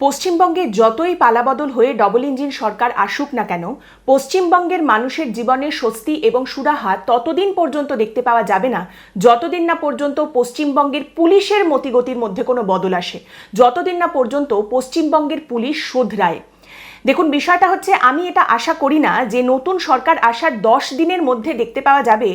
পশ্চিমবঙ্গে যতই পালাবদল হয়ে ডবল ইঞ্জিন সরকার আসুক না কেন, পশ্চিমবঙ্গের মানুষের জীবনের স্বস্তি এবং সুরাহা ততদিন পর্যন্ত দেখতে পাওয়া যাবে না যতদিন না পর্যন্ত পশ্চিমবঙ্গের পুলিশের মতিগতির মধ্যে কোনো বদল আসে, যতদিন না পর্যন্ত পশ্চিমবঙ্গের পুলিশ শোধরায়। দেখুন, বিষয়টা হচ্ছে, আমি এটা আশা করি না যে নতুন সরকার আসার 10 দিনের মধ্যে দেখতে পাওয়া যাবে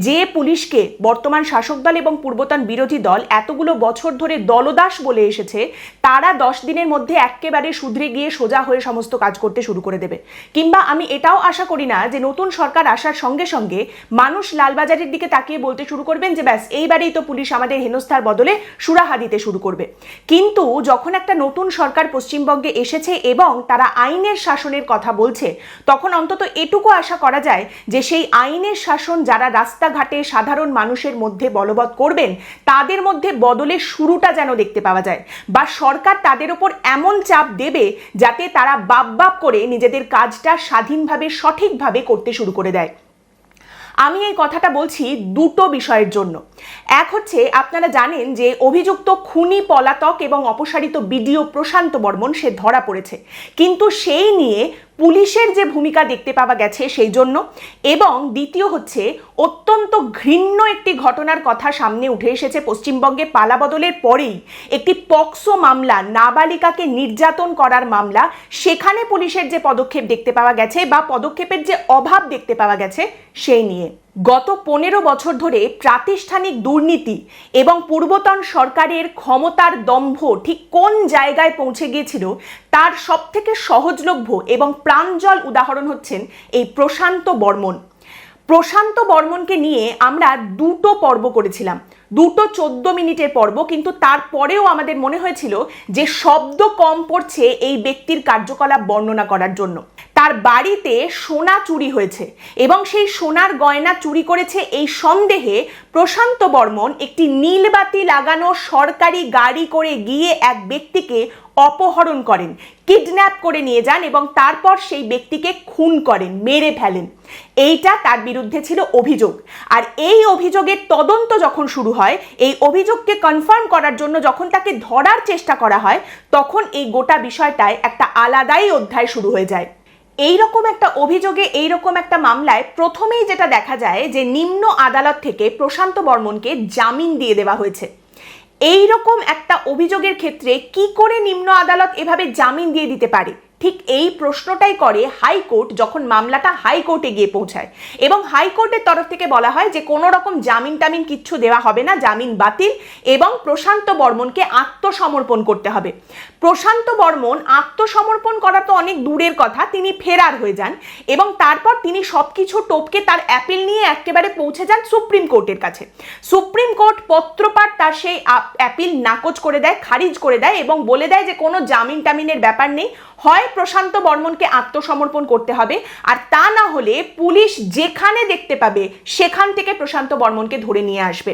যে পুলিশকে বর্তমান শাসক দল এবং পূর্বতন বিরোধী দল এতগুলো বছর ধরে দলদাস বলে এসেছে, তারা 10 দিনের মধ্যে একেবারে শুধরে গিয়ে সোজা হয়ে সমস্ত কাজ করতে শুরু করে দেবে। কিংবা আমি এটাও আশা করি না যে নতুন সরকার আসার সঙ্গে সঙ্গে মানুষ লালবাজারের দিকে তাকিয়ে বলতে শুরু করবেন যে ব্যাস এইবারেই তো পুলিশ আমাদের হেনস্থার বদলে সুরাহা দিতে শুরু করবে। কিন্তু যখন একটা নতুন সরকার পশ্চিমবঙ্গে এসেছে এবং তারা আইনের শাসনের কথা বলছে, তখন অন্তত এটুকু আশা করা যায় যে সেই আইনের শাসন যারা রাস্তাঘাটে সাধারণ মানুষের মধ্যে বলবৎ করবেন, তাদের মধ্যে বদলের শুরুটা যেন দেখতে পাওয়া যায়, বা সরকার তাদের ওপর এমন চাপ দেবে যাতে তারা বাপ করে নিজেদের কাজটা স্বাধীনভাবে সঠিকভাবে করতে শুরু করে দেয়। আমি এই কথাটা বলছি দুটো বিষয়ের জন্য। এক হচ্ছে, আপনারা জানেন যে অভিযুক্ত খুনি পলাতক এবং অপসারিত বিডিও প্রশান্ত বর্মন সে ধরা পড়েছে, কিন্তু সেই নিয়ে পুলিশের যে ভূমিকা দেখতে পাওয়া গেছে সেই জন্য, এবং দ্বিতীয় হচ্ছে অত্যন্ত ঘৃণ্য একটি ঘটনার কথা সামনে উঠে এসেছে পশ্চিমবঙ্গে পালাবদলের পরেই, একটি পক্সো মামলা, নাবালিকাকে নির্যাতন করার মামলা, সেখানে পুলিশের যে পদক্ষেপ দেখতে পাওয়া গেছে বা পদক্ষেপের যে অভাব দেখতে পাওয়া গেছে সেই নিয়ে। গত 15 বছর ধরে প্রাতিষ্ঠানিক দুর্নীতি এবং পূর্বতন সরকারের ক্ষমতার দম্ভ ঠিক কোন জায়গায় পৌঁছে গিয়েছিল তার সবথেকে সহজলভ্য এবং প্রাঞ্জল উদাহরণ হচ্ছেন এই প্রশান্ত বর্মন। প্রশান্ত বর্মনকে নিয়ে আমরা দুটো পর্ব করেছিলাম, দুটো 14 মিনিটের পর্ব, কিন্তু তারপরেও আমাদের মনে হয়েছিল যে শব্দ কম পড়ছে এই ব্যক্তির কার্যকলাপ বর্ণনা করার জন্য। তার বাড়িতে সোনা চুরি হয়েছে এবং সেই সোনার গয়না চুরি করেছে এই সন্দেহে প্রশান্ত বর্মন একটি নীলবাতি লাগানো সরকারি গাড়ি করে গিয়ে এক ব্যক্তিকে অপহরণ করেন, কিডন্যাপ করে নিয়ে যান এবং তারপর সেই ব্যক্তিকে খুন করেন, মেরে ফেলেন। এইটা তার বিরুদ্ধে ছিল অভিযোগ। আর এই অভিযোগের তদন্ত যখন শুরু হয়, এই অভিযোগকে কনফার্ম করার জন্য যখন তাকে ধরার চেষ্টা করা হয়, তখন এই গোটা বিষয়টায় একটা আলাদাই অধ্যায় শুরু হয়ে যায়। এইরকম একটা অভিযোগে, এইরকম একটা মামলায় প্রথমেই যেটা দেখা যায় যে নিম্ন আদালত থেকে প্রশান্ত বর্মনকে জামিন দিয়ে দেওয়া হয়েছে। এইরকম একটা অভিযোগের ক্ষেত্রে কি করে নিম্ন আদালত এভাবে জামিন দিয়ে দিতে পারে? ঠিক এই প্রশ্নটাই করে হাইকোর্ট যখন মামলাটা হাইকোর্টে গিয়ে পৌঁছায়, এবং হাইকোর্টের তরফ থেকে বলা হয় যে কোনো রকম জামিন টামিন কিচ্ছু দেওয়া হবে না, জামিন বাতিল, এবং প্রশান্ত বর্মনকে আত্মসমর্পণ করতে হবে। প্রশান্ত বর্মন আত্মসমর্পণ করা তো অনেক দূরের কথা, তিনি ফেরার হয়ে যান এবং তারপর তিনি সবকিছু টপকে তার অ্যাপিল নিয়ে একেবারে পৌঁছে যান সুপ্রিম কোর্টের কাছে। সুপ্রিম কোর্ট পত্রপাঠ তার সেই অ্যাপিল নাকচ করে দেয়, খারিজ করে দেয় এবং বলে দেয় যে কোনো জামিন টামিনের ব্যাপার নেই, হয় প্রশান্ত বর্মনকে আত্মসমর্পণ করতে হবে, আর তা না হলে পুলিশ যেখানে দেখতে পাবে সেখান থেকে প্রশান্ত বর্মনকে ধরে নিয়ে আসবে।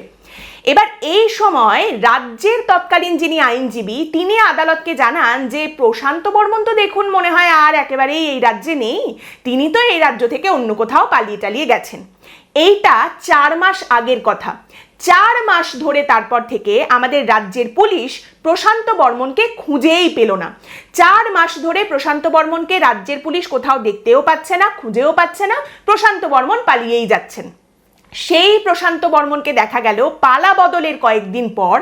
এবার এই সময় রাজ্যের তৎকালীন যিনি আইনজীবী, তিনি আদালতকে জানান যে প্রশান্ত বর্মন তো দেখুন মনে হয় আর একেবারেই এই রাজ্যে নেই, তিনি তো এই রাজ্য থেকে অন্য কোথাও পালিয়ে টালিয়ে গেছেন। এইটা 4 মাস আগের কথা। 4 মাস ধরে তারপর থেকে আমাদের রাজ্যের পুলিশ প্রশান্ত বর্মনকে খুঁজেই পেল না। 4 মাস ধরে প্রশান্ত বর্মনকে রাজ্যের পুলিশ কোথাও দেখতেও পাচ্ছে না, খুঁজেও পাচ্ছে না, প্রশান্ত বর্মন পালিয়েই যাচ্ছেন। সেই প্রশান্ত বর্মনকে দেখা গেল পালা বদলের কয়েকদিন পর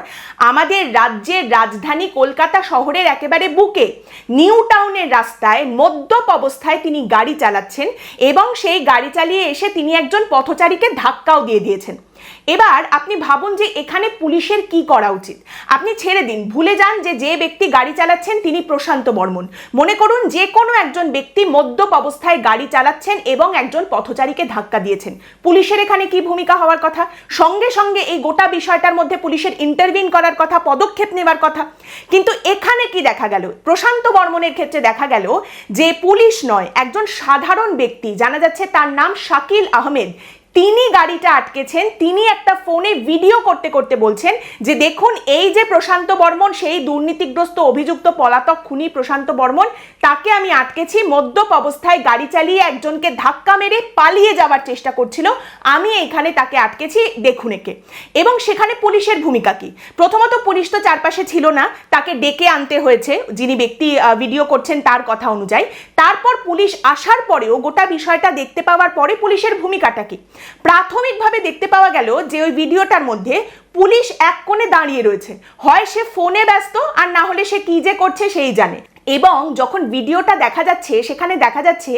আমাদের রাজ্যের রাজধানী কলকাতা শহরের একেবারে বুকে নিউ টাউনের রাস্তায় মদ্যপ অবস্থায় তিনি গাড়ি চালাচ্ছেন, এবং সেই গাড়ি চালিয়ে এসে তিনি একজন পথচারীকে ধাক্কাও দিয়ে দিয়েছেন। এবার আপনি ভাবুন যে এখানে পুলিশের কি করা উচিত। আপনি ছেড়ে দিন, ভুলে যান যে ব্যক্তি গাড়ি চালাচ্ছেন তিনি প্রশান্ত বর্মন। মনে করুন যে কোনো একজন ব্যক্তি মদ্যপ অবস্থায় গাড়ি চালাচ্ছেন এবং একজন পথচারীকে ধাক্কা দিয়েছেন, পুলিশের এখানে কি ভূমিকা হওয়ার কথা? সঙ্গে সঙ্গে এই গোটা বিষয়টার মধ্যে পুলিশের ইন্টারভিন করার কথা, পদক্ষেপ নেওয়ার কথা। কিন্তু এখানে কি দেখা গেল? প্রশান্ত বর্মনের ক্ষেত্রে দেখা গেল যে পুলিশ নয়, একজন সাধারণ ব্যক্তি, জানা যাচ্ছে তার নাম শাকিল আহমেদ, তিনি গাড়িটা আটকেছেন, তিনি একটা ফোনে ভিডিও করতে করতে বলছেন যে দেখুন এই যে প্রশান্ত বর্মন, সেই দুর্নীতিগ্রস্ত অভিযুক্ত পলাতক খুনি প্রশান্ত বর্মন, তাকে আমি আটকেছি, মদ্যপ অবস্থায় গাড়ি চালিয়ে একজনকে ধাক্কা মেরে পালিয়ে যাওয়ার চেষ্টা করছিল, আমি এখানে তাকে আটকেছি, দেখুন একে। এবং সেখানে পুলিশের ভূমিকা কি? প্রথমত পুলিশ তো চারপাশে ছিল না, তাকে ডেকে আনতে হয়েছে যিনি ব্যক্তি ভিডিও করছেন তার কথা অনুযায়ী। তারপর পুলিশ আসার পরেও গোটা বিষয়টা দেখতে পাওয়ার পরে পুলিশের ভূমিকাটা কি? প্রাথমিকভাবে দেখতে পাওয়া গেল যে ওই ভিডিওটার মধ্যে পুলিশ এক কোণে দাঁড়িয়ে রয়েছে, হয় সে ফোনে ব্যস্ত আর না হলে সে কি যে করছে সেই জানে। এবং যখন ভিডিওটা দেখা যাচ্ছে সেখানে দেখা যাচ্ছে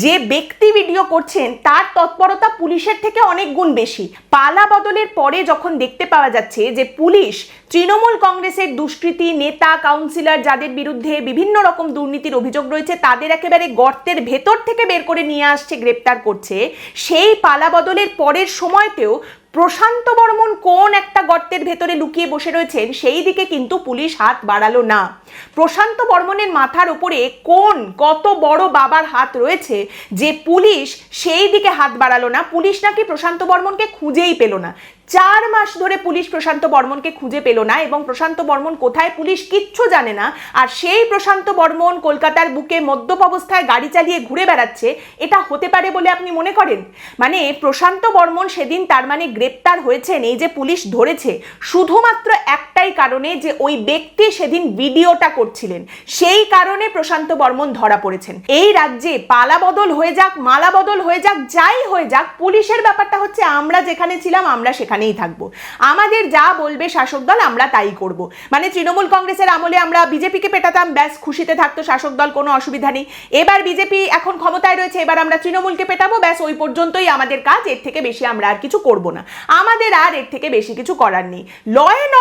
যে ব্যক্তি ভিডিও করছেন তার তৎপরতা পুলিশের থেকে অনেক গুণ বেশি। পালা বদলের পরে যখন দেখতে পাওয়া যাচ্ছে যে পুলিশ তৃণমূল কংগ্রেসের দুষ্কৃতী নেতা কাউন্সিলর যাদের বিরুদ্ধে বিভিন্ন রকম দুর্নীতির অভিযোগ রয়েছে তাদের একেবারে গর্তের ভেতর থেকে বের করে নিয়ে আসছে, গ্রেপ্তার করছে, সেই পালা বদলের পরের সময়তেও প্রশান্ত বর্মন কোন একটা গর্তের ভেতরে লুকিয়ে বসে রয়েছেন সেই দিকে কিন্তু পুলিশ হাত বাড়ালো না। প্রশান্ত বর্মনের মাথার উপরে কত বড় বাবার হাত রয়েছে যে পুলিশ সেই দিকে হাত বাড়ালো না। পুলিশ নাকি প্রশান্ত বর্মনকে খুঁজেই পেল না। 4 মাস ধরে পুলিশ প্রশান্ত বর্মনকে খুঁজে পেল না এবং প্রশান্ত বর্মন কোথায় পুলিশ কিচ্ছু জানে না। আর সেই প্রশান্ত বর্মন কলকাতার বুকে মদ্যপ অবস্থায় গাড়ি চালিয়ে ঘুরে বেড়াচ্ছে, এটা হতে পারে বলে আপনি মনে করেন? মানে প্রশান্ত বর্মন সেদিন তার মানে গ্রেপ্তার হয়েছেন, এই যে পুলিশ ধরেছে, শুধুমাত্র একটাই কারণে যে ওই ব্যক্তি সেদিন ভিডিওটা করছিলেন, সেই কারণে প্রশান্ত বর্মন ধরা পড়েছেন। এই রাজ্যে পালা বদল হয়ে যাক, মালা বদল হয়ে যাক, যাই হয়ে যাক, পুলিশের ব্যাপারটা হচ্ছে আমরা যেখানে ছিলাম আমরা সেখানেই থাকবো, আমাদের যা বলবে শাসক দল আমরা তাই করব। মানে তৃণমূল কংগ্রেসের আমলে আমরা বিজেপিকে পেটাতাম, ব্যাস খুশিতে থাকতো শাসক দল, কোনো অসুবিধা নেই। এবার বিজেপি এখন ক্ষমতায় রয়েছে, এবার আমরা তৃণমূলকে পেটাবো, ব্যাস ওই পর্যন্তই আমাদের কাজ, এর থেকে বেশি আমরা আর কিছু করব না, আমাদের আর এর থেকে বেশি কিছু করার নেই। ল অ্যান্ড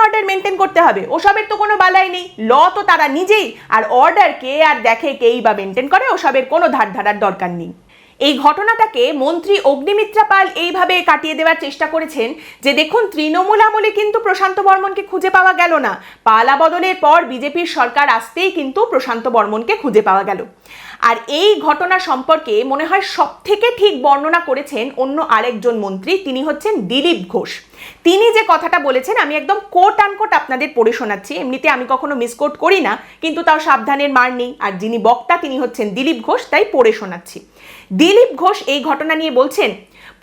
অর্ডার মেনটেন করতে হবে, ওসবের তো কোনো বালাই নেই, ল তো তারা নিজেই, আর অর্ডার কে আর দেখে কেই বা মেনটেন করে, ওসবের কোনো ধার ধারার দরকার নেই। এই ঘটনাটাকে মন্ত্রী অগ্নিমিত্রা পাল এইভাবে কাটিয়ে দেওয়ার চেষ্টা করেছেন যে দেখুন তৃণমূল আমলে কিন্তু প্রশান্ত বর্মনকে খুঁজে পাওয়া গেল না, পালা বদলের পর বিজেপির সরকার আসতেই কিন্তু প্রশান্ত বর্মনকে খুঁজে পাওয়া গেল। আর এই ঘটনা সম্পর্কে মনে হয় সব থেকে ঠিক বর্ণনা করেছেন অন্য আরেকজন মন্ত্রী, তিনি হচ্ছেন দিলীপ ঘোষ। তিনি যে কথাটা বলেছেন আমি একদম কোট আনকোট আপনাদের পড়ে শোনাচ্ছি, এমনিতে আমি কখনো মিসকোট করি না, কিন্তু তাও সাবধানের মার নেই। আর যিনি বক্তা তিনি হচ্ছেন দিলীপ ঘোষ, তাই পড়ে শোনাচ্ছি। দিলীপ ঘোষ এই ঘটনা নিয়ে বলছেন,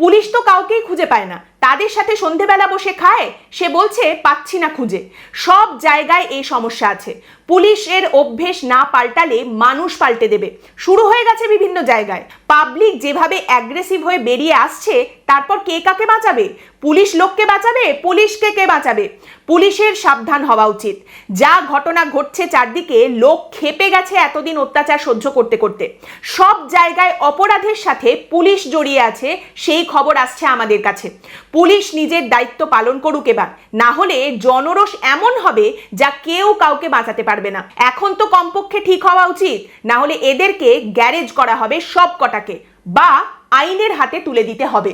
পুলিশ তো কাউকেই খুঁজে পায় না, তাদের সাথে সন্ধেবেলা বসে খায়, সে বলছে পাচ্ছি না খুঁজে। সব জায়গায় এই সমস্যা আছে, পুলিশের অভ্যেস না পাল্টালে মানুষ পাল্টে দেবে। শুরু হয়ে গেছে বিভিন্ন জায়গায়, পাবলিক যেভাবে অ্যাগ্রেসিভ হয়ে বেরিয়ে আসছে, তারপর কে কাকে বাঁচাবে? পুলিশ লোককে বাঁচাবে? পুলিশকে কে বাঁচাবে? পুলিশের সাবধান হওয়া উচিত। যা ঘটনা ঘটছে চারদিকে, লোক খেপে গেছে এতদিন অত্যাচার সহ্য করতে করতে। সব জায়গায় অপরাধের সাথে পুলিশ জড়িয়ে আছে, সেই খবর আসছে আমাদের কাছে। পুলিশ নিজের দায়িত্ব পালন করুক এবার, না হলে জনরোষ এমন হবে যা কেউ কাউকে বাঁচাতে পারবে না। এখন তো কমপক্ষে ঠিক হওয়া উচিত, না হলে এদেরকে গ্যারেজ করা হবে সব কটাকে, বা আইনের হাতে তুলে দিতে হবে।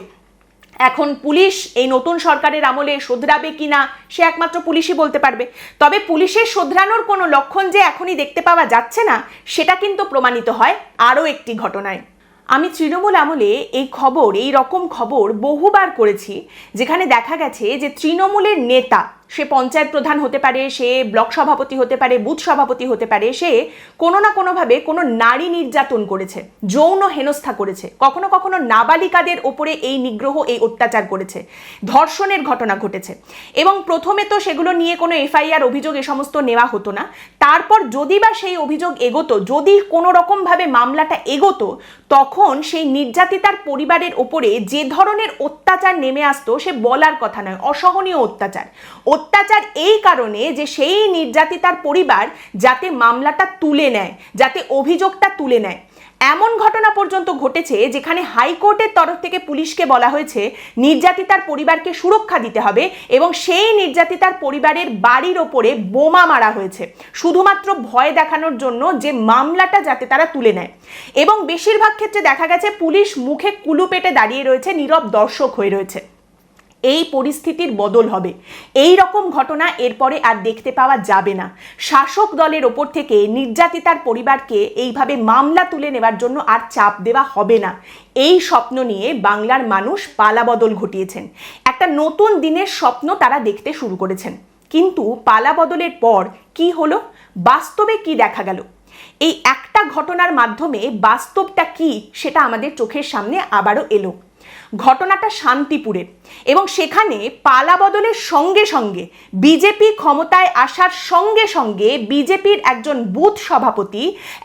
এখন পুলিশ এই নতুন সরকারের আমলে শোধরাবে কিনা সে একমাত্র পুলিশই বলতে পারবে। তবে পুলিশের শোধরানোর কোনো লক্ষণ যে এখনই দেখতে পাওয়া যাচ্ছে না, সেটা কিন্তু প্রমাণিত হয় আরও একটি ঘটনায়। আমি তৃণমূল আমলে এই রকম খবর বহুবার করেছি, যেখানে দেখা গেছে যে তৃণমূলের নেতা, সে পঞ্চায়েত প্রধান হতে পারে, সে ব্লক সভাপতি হতে পারে, বুথ সভাপতি হতে পারে, সে কোনো না কোনোভাবে কোনো নারী নির্যাতন করেছে, যৌন হেনস্থা করেছে, কখনো কখনো নাবালিকাদের ওপরে এই নিগ্রহ, এই অত্যাচার করেছে, ধর্ষণের ঘটনা ঘটেছে। এবং প্রথমে তো সেগুলো নিয়ে কোনো এফআইআর অভিযোগ এ সমস্ত নেওয়া হতো না। তারপর যদি বা সেই অভিযোগ এগোতো, যদি কোনো রকমভাবে মামলাটা এগোতো, তখন সেই নির্যাতিতার পরিবারের ওপরে যে ধরনের অত্যাচার নেমে আসতো সে বলার কথা নয়, অসহনীয় অত্যাচার। অত্যাচার এই কারণে যে সেই নির্যাতিতার পরিবার যাতে মামলাটা তুলে নেয়, যাতে অভিযোগটা তুলে নেয়। এমন ঘটনা পর্যন্ত ঘটেছে যেখানে হাইকোর্টের তরফ থেকে পুলিশকে বলা হয়েছে নির্যাতিতার পরিবারকে সুরক্ষা দিতে হবে, এবং সেই নির্যাতিতার পরিবারের বাড়ির ওপরে বোমা মারা হয়েছে শুধুমাত্র ভয় দেখানোর জন্য যে মামলাটা যাতে তারা তুলে নেয়। এবং বেশিরভাগ ক্ষেত্রে দেখা গেছে পুলিশ মুখে কুলু পেটে দাঁড়িয়ে রয়েছে, নীরব দর্শক হয়ে রয়েছে। এই পরিস্থিতির বদল হবে। এই রকম ঘটনা এরপরে আর দেখতে পাওয়া যাবে না। শাসক দলের ওপর থেকে নির্যাতিতার পরিবারকে এইভাবে মামলা তুলে নেওয়ার জন্য আর চাপ দেওয়া হবে না। এই স্বপ্ন নিয়ে বাংলার মানুষ পালাবদল ঘটিয়েছেন। একটা নতুন দিনের স্বপ্ন তারা দেখতে শুরু করেছেন। কিন্তু পালাবদলের পর কি হলো, বাস্তবে কি দেখা গেল? এই একটা ঘটনার মাধ্যমে বাস্তবটা কি সেটা আমাদের চোখের সামনে আবারও এলো। ঘটনাটা শান্তিপুরের, এবং সেখানে পালাবদলের সঙ্গে সঙ্গে বিজেপি ক্ষমতায় আসার সঙ্গে সঙ্গে বিজেপির একজন বুথ সভাপতি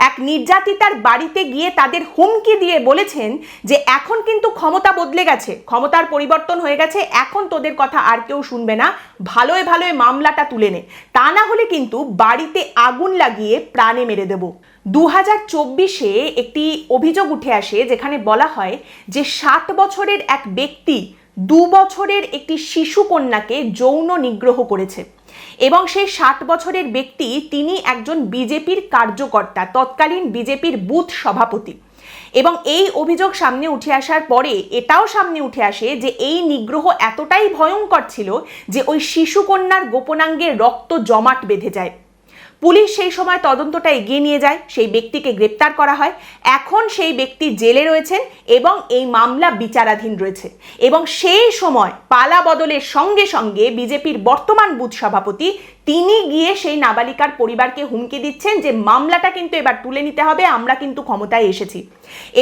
এক নির্যাতিতার বাড়িতে গিয়ে তাদের হুমকি দিয়ে বলেছেন যে এখন কিন্তু ক্ষমতা বদলে গেছে, ক্ষমতার পরিবর্তন হয়ে গেছে, এখন তোদের কথা আর কেউ শুনবে না, ভালোয় ভালোয় মামলাটা তুলে নে, তা না হলে কিন্তু বাড়িতে আগুন লাগিয়ে প্রাণে মেরে দেব। 2024-এ একটি অভিযোগ উঠে আসে যেখানে বলা হয় যে 60 বছরের এক ব্যক্তি 2 বছরের একটি শিশু কন্যাকে যৌন নিগ্রহ করেছে, এবং সেই 60 বছরের ব্যক্তি তিনি একজন বিজেপির কার্যকর্তা, তৎকালীন বিজেপির বুথ সভাপতি। এবং এই অভিযোগ সামনে উঠে আসার পরে এটাও সামনে উঠে আসে যে এই নিগ্রহ এতটাই ভয়ঙ্কর ছিল যে ওই শিশু কন্যার গোপনাঙ্গে রক্ত জমাট বেঁধে যায়। পুলিশ সেই সময় তদন্তটা এগিয়ে নিয়ে যায়, সেই ব্যক্তিকে গ্রেপ্তার করা হয়। এখন সেই ব্যক্তি জেলে রয়েছেন এবং এই মামলা বিচারাধীন রয়েছে। এবং সেই সময় পালা বদলের সঙ্গে সঙ্গে বিজেপির বর্তমান বুথ সভাপতি তিনি গিয়ে সেই নাবালিকার পরিবারকে হুমকি দিচ্ছেন যে মামলাটা কিন্তু এবার তুলে নিতে হবে, আমরা কিন্তু ক্ষমতায় এসেছি।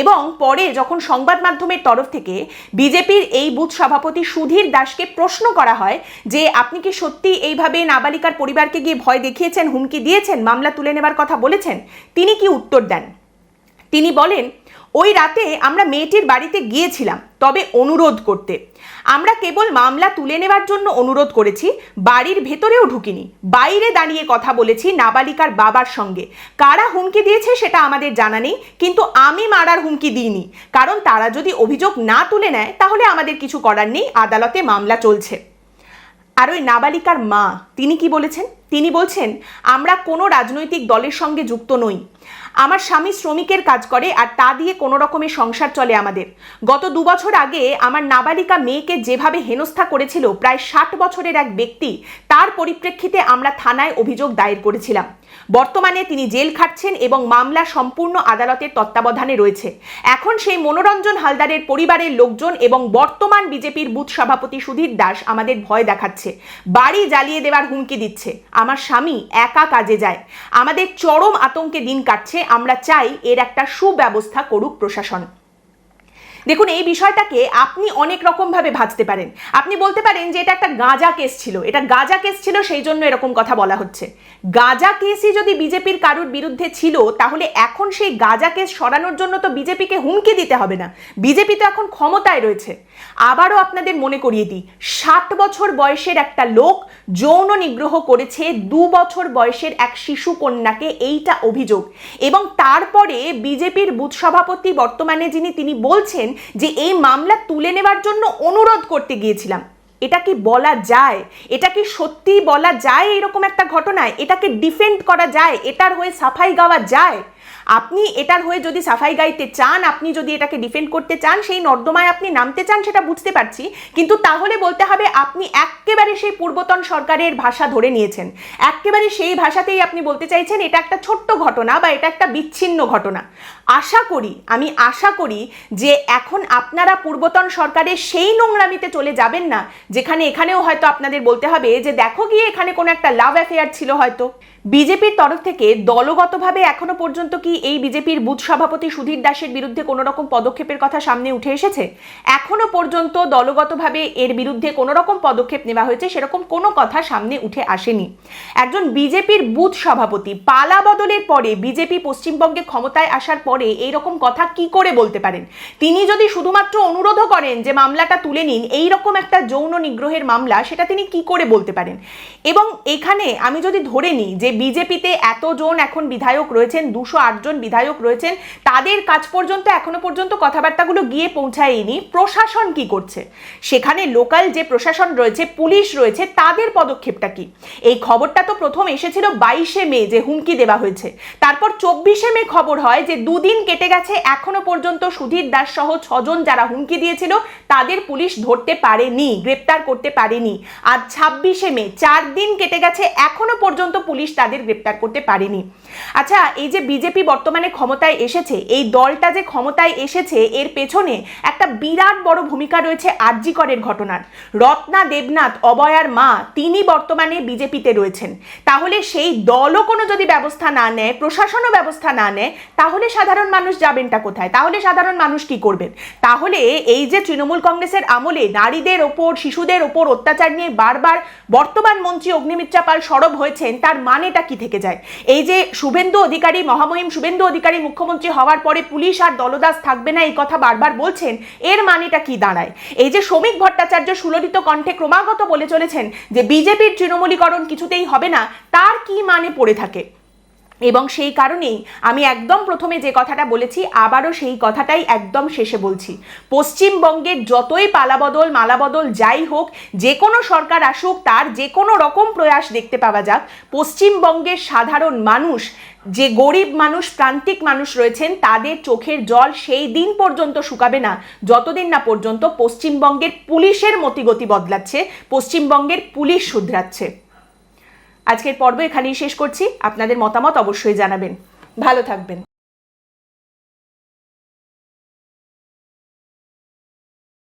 এবং পরে যখন সংবাদ মাধ্যমের তরফ থেকে বিজেপির এই বুথ সভাপতি সুধীর দাসকে প্রশ্ন করা হয় যে আপনি কি সত্যি এইভাবে নাবালিকার পরিবারকে গিয়ে ভয় দেখিয়েছেন, হুমকি দিয়েছেন, মামলা তুলে নেবার কথা বলেছেন, তিনি কি উত্তর দেন? তিনি বলেন, ওই রাতে আমরা মেয়েটির বাড়িতে গিয়েছিলাম, তবে অনুরোধ করতে। আমরা কেবল মামলা তুলে নেওয়ার জন্য অনুরোধ করেছি, বাড়ির ভেতরেও ঢুকিনি, বাইরে দাঁড়িয়ে কথা বলেছি নাবালিকার বাবার সঙ্গে। কারা হুমকি দিয়েছে সেটা আমাদের জানা নেই, কিন্তু আমি মারার হুমকি দিইনি, কারণ তারা যদি অভিযোগ না তুলে নেয় তাহলে আমাদের কিছু করার নেই, আদালতে মামলা চলছে। আর ওই নাবালিকার মা তিনি কি বলেছেন? তিনি বলছেন, আমরা কোনো রাজনৈতিক দলের সঙ্গে যুক্ত নই, আমার স্বামী শ্রমিকের কাজ করে আর তা দিয়ে কোনো রকমের সংসার চলে আমাদের। গত 2 বছর আগে আমার নাবালিকা মেয়েকে যেভাবে হেনস্থা করেছিল প্রায় 60 বছরের এক ব্যক্তি, তার পরিপ্রেক্ষিতে আমরা থানায় অভিযোগ দায়ের করেছিলাম। বর্তমানে তিনি জেল খাটছেন এবং মামলা সম্পূর্ণ আদালতের তত্ত্বাবধানে রয়েছে। এখন সেই মনোরঞ্জন হালদারের পরিবারের লোকজন এবং বর্তমান বিজেপির বুথ সভাপতি সুধীর দাস আমাদের ভয় দেখাচ্ছে, বাড়ি জ্বালিয়ে দেওয়ার হুমকি দিচ্ছে। আমার স্বামী একা কাজে যায়, আমাদের চরম আতঙ্কে দিন কাটছে। আমরা চাই এর একটা সুব্যবস্থা করুক প্রশাসন। দেখুন, এই বিষয়টাকে আপনি অনেক রকমভাবে ভাবতে পারেন। আপনি বলতে পারেন যে এটা একটা গাঁজা কেস ছিল, এটা গাঁজা কেস ছিল সেই জন্য এরকম কথা বলা হচ্ছে। গাঁজা কেসই যদি বিজেপির কারুর বিরুদ্ধে ছিল তাহলে এখন সেই গাঁজা কেস সরানোর জন্য তো বিজেপিকে হুমকি দিতে হবে না, বিজেপি তো এখন ক্ষমতায় রয়েছে। আবারও আপনাদের মনে করিয়ে দিই, 60 বছর বয়সের একটা লোক যৌন নিগ্রহ করেছে 2 বছর বয়সের এক শিশু কন্যাকে, এইটা অভিযোগ। এবং তারপরে বিজেপির বুথ সভাপতি বর্তমানে যিনি, তিনি বলছেন যে এই মামলা তুলে নেওয়ার জন্য অনুরোধ করতে গিয়েছিলাম। এটা কি বলা যায়? এটা কি সত্যি বলা যায় এরকম একটা ঘটনায়? এটাকে ডিফেন্ড করা যায়? এটার হয়ে সাফাই গাওয়া যায়? আপনি এটার হয়ে যদি সাফাই গাইতে চান, আপনি যদি এটাকে ডিফেন্ড করতে চান, সেই নর্দমায় আপনি নামতে চান, সেটা বুঝতে পারছি, কিন্তু তাহলে বলতে হবে আপনি একেবারে সেই পূর্বতন সরকারের ভাষা ধরে নিয়েছেন, একেবারে সেই ভাষাতেই আপনি বলতে চাইছেন এটা একটা ছোট্ট ঘটনা বা এটা একটা বিচ্ছিন্ন ঘটনা। আমি আশা করি যে এখন আপনারা পূর্বতন সরকারের সেই নোংরামিতে চলে যাবেন না যেখানে এখানেও হয়তো আপনাদের বলতে হবে যে দেখো গিয়ে এখানে কোনো একটা লাভ অ্যাফেয়ার ছিল হয়তো। বিজেপির তরফ থেকে দলগতভাবে এখনো পর্যন্ত কি এই বিজেপির বুথ সভাপতি সুধীর দাসের বিরুদ্ধে কোনো রকম পদক্ষেপের কথা সামনে উঠে এসেছে? এখনো পর্যন্ত দলগতভাবে এর বিরুদ্ধে কোনো রকম পদক্ষেপ নেওয়া হয়েছে সেরকম কোনো কথা সামনে উঠে আসেনি। একজন বিজেপির বুথ সভাপতি পালা বদলের পরে, বিজেপি পশ্চিমবঙ্গে ক্ষমতায় আসার পরে এইরকম কথা কি করে বলতে পারেন? তিনি যদি শুধুমাত্র অনুরোধও করেন যে মামলাটা তুলে নিন, এইরকম একটা যৌন নিগ্রহের মামলা, সেটা তিনি কি করে বলতে পারেন? এবং এখানে আমি যদি ধরে নিই যে বিজেপিতে এতজন এখন বিধায়ক রয়েছেন, 208 জন বিধায়ক রয়েছেন, তাদের কাজ পর্যন্ত এখনো পর্যন্ত কথাবার্তাগুলো গিয়ে পৌঁছায়নি। প্রশাসন কি করছে, সেখানে লোকাল যে প্রশাসন রয়েছে, পুলিশ রয়েছে, তাদের পদক্ষেপটা কি? এই খবরটা তো প্রথম এসেছিল 22শে মে যে হুমকি দেওয়া হয়েছে, তারপর 24শে মে খবর হয় যে দুদিন কেটে গেছে, এখনো পর্যন্ত সুধীর দাস সহ 6 জন যারা হুমকি দিয়েছিল তাদের পুলিশ ধরতে পারেনি, গ্রেপ্তার করতে পারেনি। আজ 26শে মে, 4 দিন কেটে গেছে, এখনো পর্যন্ত পুলিশ তাদের গ্রেপ্তার করতে পারেনি। আচ্ছা, এই যে বিজেপি বর্তমানে ক্ষমতায় এসেছে, এই দলটা যে ক্ষমতায় এসেছে এর পেছনে একটা বিরাট বড় ভূমিকা রয়েছে আর.জি. করের ঘটনার। রত্না দেবনাথ, অবয়ার মা, তিনি বর্তমানে বিজেপিতে রয়েছেন। তাহলে সেই দলও কোনো যদি ব্যবস্থা না নেয়, প্রশাসনও ব্যবস্থা না নেয়, তাহলে সাধারণ মানুষ যাবেনটা কোথায়? তাহলে সাধারণ মানুষ কি করবেন? তাহলে এই যে তৃণমূল কংগ্রেসের আমলে নারীদের ওপর, শিশুদের ওপর অত্যাচার নিয়ে বারবার বর্তমান মন্ত্রী অগ্নিমিত্রা পাল সরব হয়েছেন, তার মানেটা কি থেকে যায়? এই যে শুভেন্দু অধিকারী, মহামহিম শুভেন্দু অধিকারী মুখ্যমন্ত্রী হওয়ার পরে পুলিশ আর দলদাস থাকবে না, এই কথা বারবার বলছেন, এর মানেটা কি দাঁড়ায়? এই যে শ্রমিক ভট্টাচার্য সুললিত কণ্ঠে ক্রমাগত বলে চলেছেন যে বিজেপির তৃণমূলীকরণ কিছুতেই হবে না, তার কি মানে পড়ে থাকে? এবং সেই কারণেই আমি একদম প্রথমে যে কথাটা বলেছি, আবারও সেই কথাটাই একদম শেষে বলছি। পশ্চিমবঙ্গের যতই পালাবদল মালাবদল যাই হোক, যে কোনো সরকার আসুক, তার যে কোনো রকম প্রয়াস দেখতে পাওয়া যাক, পশ্চিমবঙ্গের সাধারণ মানুষ, যে গরিব মানুষ, প্রান্তিক মানুষ রয়েছেন, তাদের চোখের জল সেই দিন পর্যন্ত শুকাবে না যতদিন না পর্যন্ত পশ্চিমবঙ্গের পুলিশের মতিগতি বদলাচ্ছে, পশ্চিমবঙ্গের পুলিশ শুধরাচ্ছে। আজকের পর্ব এখানেই শেষ করছি। আপনাদের মতামত অবশ্যই জানাবেন। ভালো থাকবেন।